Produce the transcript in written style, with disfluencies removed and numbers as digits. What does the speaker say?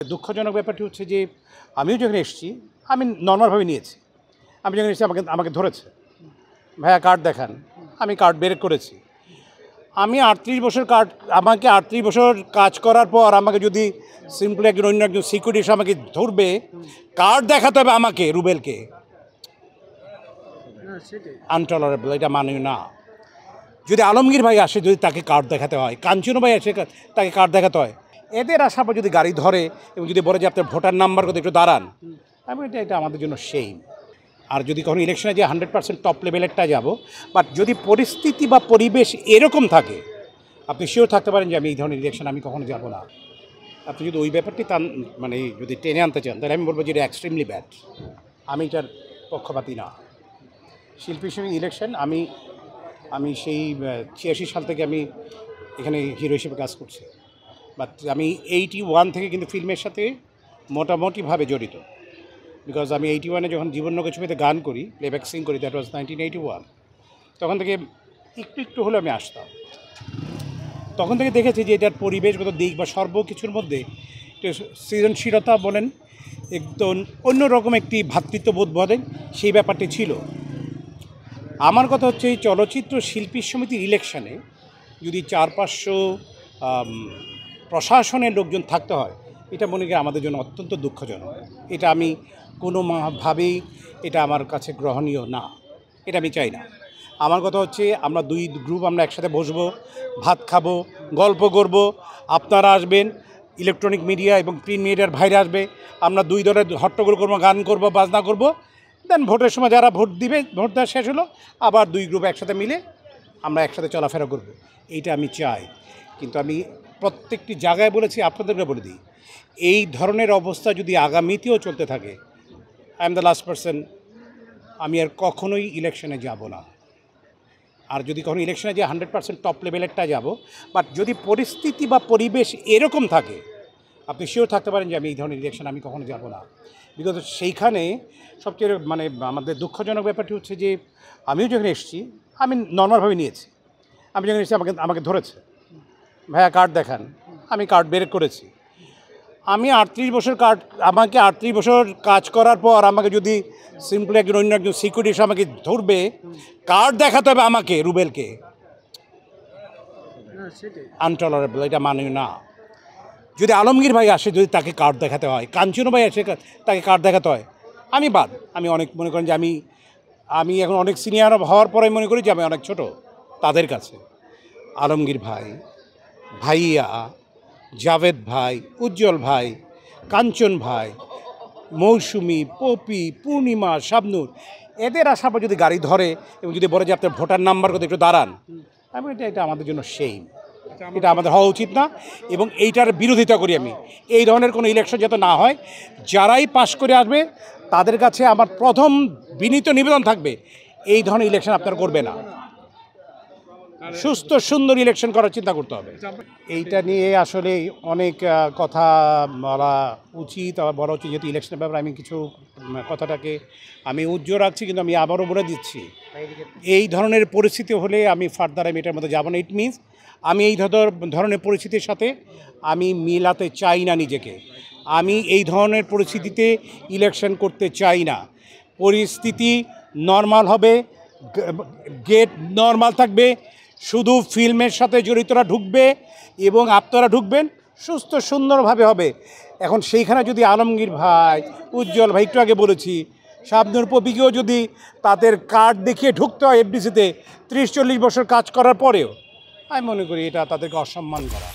দুঃখজনক ব্যাপারটি হচ্ছে যে আমিও যখন এসেছি আমি নর্মালভাবে নিয়েছি। আমি যখন এসেছি আমাকে ধরেছে, ভাইয়া কার্ড দেখান। আমি কার্ড বের করেছি। আমি 38 বছর আমাকে 38 বছর কাজ করার পর আমাকে যদি সিম্পলি অন্য একজন সিকিউরিটি এসে আমাকে ধরবে, কার্ড দেখাতে হবে আমাকে, রুবেলকে। আনটলারেবল, এটা মানি না। যদি আলমগীর ভাই আসে, যদি তাকে কার্ড দেখাতে হয়, কাঞ্চন ভাই আসে তাকে কার্ড দেখাতে হয়, এদের আসার পর যদি গাড়ি ধরে এবং যদি বলে যে আপনার ভোটার নাম্বার কথা একটু দাঁড়ান, আমি এটা আমাদের জন্য সেইম। আর যদি কখনো ইলেকশনে যে 100% টপ লেভেলেরটা যাব, বাট যদি পরিস্থিতি বা পরিবেশ এরকম থাকে, আপনি শিওর থাকতে পারেন যে আমি এই ধরনের ইলেকশন আমি কখনো যাব না। আপনি যদি ওই ব্যাপারটি মানে যদি টেনে আনতে চান, তাহলে আমি বলবো যে এটা এক্সট্রিমলি ব্যাড। আমি এটার পক্ষপাতী না। শিল্পী হিসেবে ইলেকশন আমি সেই 86 সাল থেকে আমি এখানে হিরো হিসেবে কাজ করছি। বাট আমি 81 থেকে কিন্তু ফিল্মের সাথে মোটামুটিভাবে জড়িত। বিকজ আমি 81-এ যখন জীবননগর ছবিতে গান করি, প্লেব্যাক সিং করি, দ্যাট ওয়াজ 1981, তখন থেকে একটু হলেও আমি আসতাম। তখন থেকে দেখেছি যে এটার পরিবেশগত দিক বা সর্বকিছুর মধ্যে সৃজনশীলতা বলেন, একদম অন্যরকম একটি ভ্রাতৃত্ববোধ বলেন, সেই ব্যাপারটি ছিল। আমার কথা হচ্ছে এই চলচ্চিত্র শিল্পী সমিতির ইলেকশনে যদি 400-500 প্রশাসনের লোকজন থাকতে হয়, এটা মনে করি আমাদের জন্য অত্যন্ত দুঃখজনক। এটা আমি কোনোভাবেই এটা আমার কাছে গ্রহণীয় না, এটা আমি চাই না। আমার কথা হচ্ছে আমরা দুই গ্রুপ আমরা একসাথে বসবো, ভাত খাবো, গল্প করব, আপনারা আসবেন, ইলেকট্রনিক মিডিয়া এবং প্রিন্ট মিডিয়ার ভাইরা আসবে, আমরা দুই দলের হট্টগোল করবো, গান করব, বাজনা করব। দেন ভোটের সময় যারা ভোট দিবে, ভোট দেওয়া শেষ হলো, আবার দুই গ্রুপ একসাথে মিলে আমরা একসাথে চলাফেরা করব। এইটা আমি চাই। কিন্তু আমি প্রত্যেকটি জায়গায় বলেছি, আপনাদেরকে বলে দিই, এই ধরনের অবস্থা যদি আগামীতেও চলতে থাকে, I am the last person, আমি আর কখনোই ইলেকশনে যাব না। আর যদি কখনো ইলেকশনে যে 100% টপ লেভেলেরটা যাব, বাট যদি পরিস্থিতি বা পরিবেশ এরকম থাকে, আপনি শিওর থাকতে পারেন যে আমি এই ধরনের ইলেকশন আমি কখনো যাব না। বিকজ সেইখানে সবচেয়ে মানে আমাদের দুঃখজনক ব্যাপারটি হচ্ছে যে আমিও যখন এসেছি আমি নর্মালভাবে নিয়েছি। আমি যখন এসেছি আমাকে ধরেছে, ভাইয়া কার্ড দেখান। আমি কার্ড বের করেছি। আমি 38 বছর আমাকে 38 বছর কাজ করার পর আমাকে যদি সিম্পলি অন্য একজন সিকিউরিটি এসে আমাকে ধরবে, কার্ড দেখাতে হবে আমাকে, রুবেলকে। আনটলারেবল, এটা মানি না। যদি আলমগীর ভাই আসে, যদি তাকে কার্ড দেখাতে হয়, কাঞ্চন ভাই আসে তাকে কার্ড দেখাতে হয়, আমি অনেক মনে করেন যে আমি এখন অনেক সিনিয়র হওয়ার পরে মনে করি যে আমি অনেক ছোট তাদের কাছে। আলমগীর ভাই, ভাইয়া, জাভেদ ভাই, উজ্জ্বল ভাই, কাঞ্চন ভাই, মৌসুমি, পপি, পূর্ণিমা, শাবনূর, এদের আসার পর যদি গাড়ি ধরে এবং যদি বলে যে আপনার ভোটার নাম্বার কথা একটু দাঁড়ান, আমি এটা আমাদের জন্য সেইম। এটা আমাদের হওয়া উচিত না এবং এইটার বিরোধিতা করি আমি। এই ধরনের কোনো ইলেকশন যাতে না হয়। যারাই পাশ করে আসবে তাদের কাছে আমার প্রথম বিনীত নিবেদন থাকবে, এই ধরনের ইলেকশন আপনারা করবে না। সুস্থ সুন্দর ইলেকশন করার চিন্তা করতে হবে। এইটা নিয়ে আসলে অনেক কথা বলা উচিত, আবার বলা উচিত, যেহেতু ইলেকশনের ব্যাপারে আমি কিছু কথাটাকে আমি উজ্জ্বল রাখছি, কিন্তু আমি আবারও বলে দিচ্ছি, এই ধরনের পরিস্থিতি হলে আমি ফার্দার আমি এটার মধ্যে যাব না। ইট মিনস আমি এই ধরনের পরিস্থিতির সাথে আমি মিলাতে চাই না নিজেকে। আমি এই ধরনের পরিস্থিতিতে ইলেকশন করতে চাই না। পরিস্থিতি নর্মাল হবে, গেট নর্মাল থাকবে, শুধু ফিল্মের সাথে জড়িতরা ঢুকবে এবং আপনারা ঢুকবেন, সুস্থ সুন্দরভাবে হবে। এখন সেইখানে যদি আলমগীর ভাই, উজ্জ্বল ভাই, একটু আগে বলেছি, শাবনূর, পপিকেও যদি তাদের কার্ড দেখিয়ে ঢুকতে হয় এফডিসিতে 30-40 বছর কাজ করার পরেও, আমি মনে করি এটা তাদেরকে অসম্মান করা।